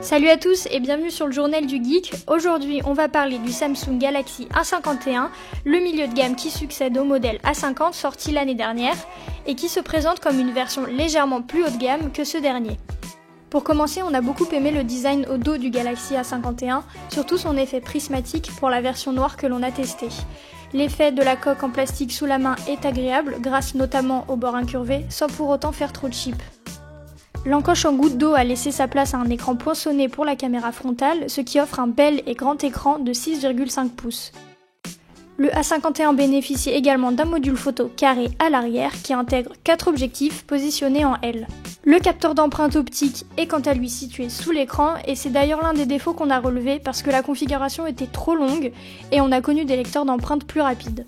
Salut à tous et bienvenue sur le journal du geek. Aujourd'hui, on va parler du Samsung Galaxy A51, le milieu de gamme qui succède au modèle A50 sorti l'année dernière et qui se présente comme une version légèrement plus haut de gamme que ce dernier. Pour commencer, on a beaucoup aimé le design au dos du Galaxy A51, surtout son effet prismatique pour la version noire que l'on a testée. L'effet de la coque en plastique sous la main est agréable, grâce notamment au bord incurvé, sans pour autant faire trop cheap. L'encoche en goutte d'eau a laissé sa place à un écran poinçonné pour la caméra frontale, ce qui offre un bel et grand écran de 6,5 pouces. Le A51 bénéficie également d'un module photo carré à l'arrière qui intègre 4 objectifs positionnés en L. Le capteur d'empreinte optique est quant à lui situé sous l'écran et c'est d'ailleurs l'un des défauts qu'on a relevé parce que la configuration était trop longue et on a connu des lecteurs d'empreintes plus rapides.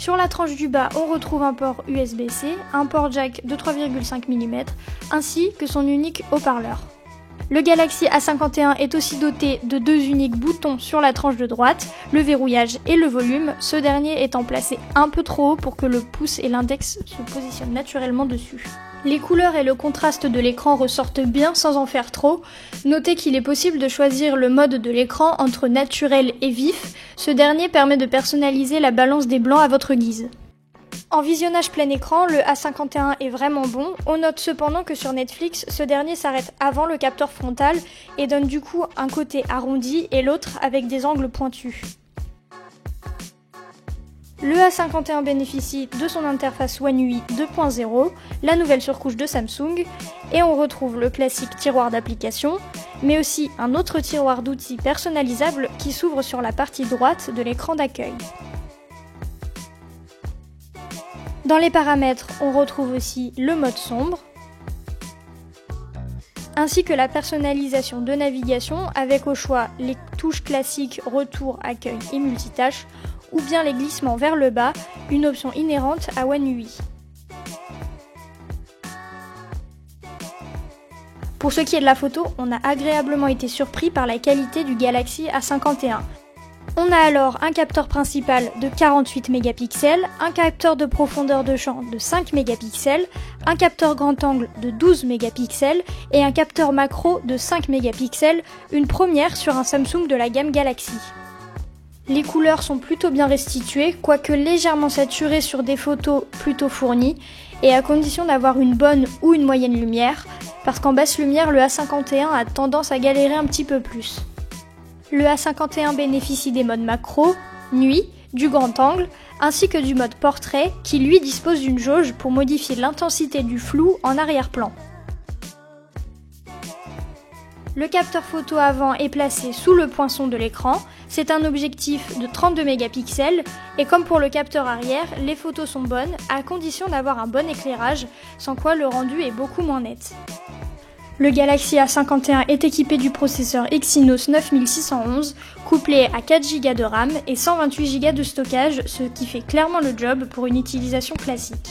Sur la tranche du bas, on retrouve un port USB-C, un port jack de 3,5 mm, ainsi que son unique haut-parleur. Le Galaxy A51 est aussi doté de 2 uniques boutons sur la tranche de droite, le verrouillage et le volume, ce dernier étant placé un peu trop haut pour que le pouce et l'index se positionnent naturellement dessus. Les couleurs et le contraste de l'écran ressortent bien sans en faire trop. Notez qu'il est possible de choisir le mode de l'écran entre naturel et vif. Ce dernier permet de personnaliser la balance des blancs à votre guise. En visionnage plein écran, le A51 est vraiment bon. On note cependant que sur Netflix, ce dernier s'arrête avant le capteur frontal et donne du coup un côté arrondi et l'autre avec des angles pointus. Le A51 bénéficie de son interface One UI 2.0, la nouvelle surcouche de Samsung, et on retrouve le classique tiroir d'application, mais aussi un autre tiroir d'outils personnalisable qui s'ouvre sur la partie droite de l'écran d'accueil. Dans les paramètres, on retrouve aussi le mode sombre, ainsi que la personnalisation de navigation avec au choix les touches classiques retour, accueil et multitâche, ou bien les glissements vers le bas, une option inhérente à One UI. Pour ce qui est de la photo, on a agréablement été surpris par la qualité du Galaxy A51. On a alors un capteur principal de 48 mégapixels, un capteur de profondeur de champ de 5 mégapixels, un capteur grand angle de 12 mégapixels et un capteur macro de 5 mégapixels, une première sur un Samsung de la gamme Galaxy. Les couleurs sont plutôt bien restituées, quoique légèrement saturées sur des photos plutôt fournies, et à condition d'avoir une bonne ou une moyenne lumière, parce qu'en basse lumière, le A51 a tendance à galérer un petit peu plus. Le A51 bénéficie des modes macro, nuit, du grand angle, ainsi que du mode portrait, qui lui dispose d'une jauge pour modifier l'intensité du flou en arrière-plan. Le capteur photo avant est placé sous le poinçon de l'écran, c'est un objectif de 32 mégapixels et comme pour le capteur arrière, les photos sont bonnes à condition d'avoir un bon éclairage, sans quoi le rendu est beaucoup moins net. Le Galaxy A51 est équipé du processeur Exynos 9611, couplé à 4 Go de RAM et 128 Go de stockage, ce qui fait clairement le job pour une utilisation classique.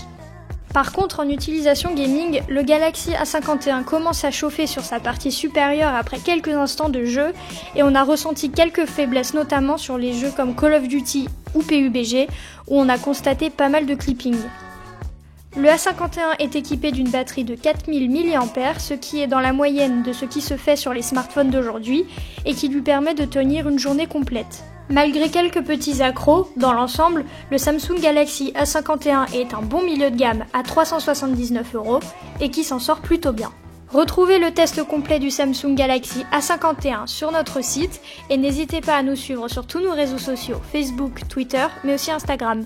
Par contre, en utilisation gaming, le Galaxy A51 commence à chauffer sur sa partie supérieure après quelques instants de jeu et on a ressenti quelques faiblesses notamment sur les jeux comme Call of Duty ou PUBG où on a constaté pas mal de clipping. Le A51 est équipé d'une batterie de 4000 mAh, ce qui est dans la moyenne de ce qui se fait sur les smartphones d'aujourd'hui et qui lui permet de tenir une journée complète. Malgré quelques petits accros, dans l'ensemble, le Samsung Galaxy A51 est un bon milieu de gamme à 379 € et qui s'en sort plutôt bien. Retrouvez le test complet du Samsung Galaxy A51 sur notre site et n'hésitez pas à nous suivre sur tous nos réseaux sociaux, Facebook, Twitter, mais aussi Instagram.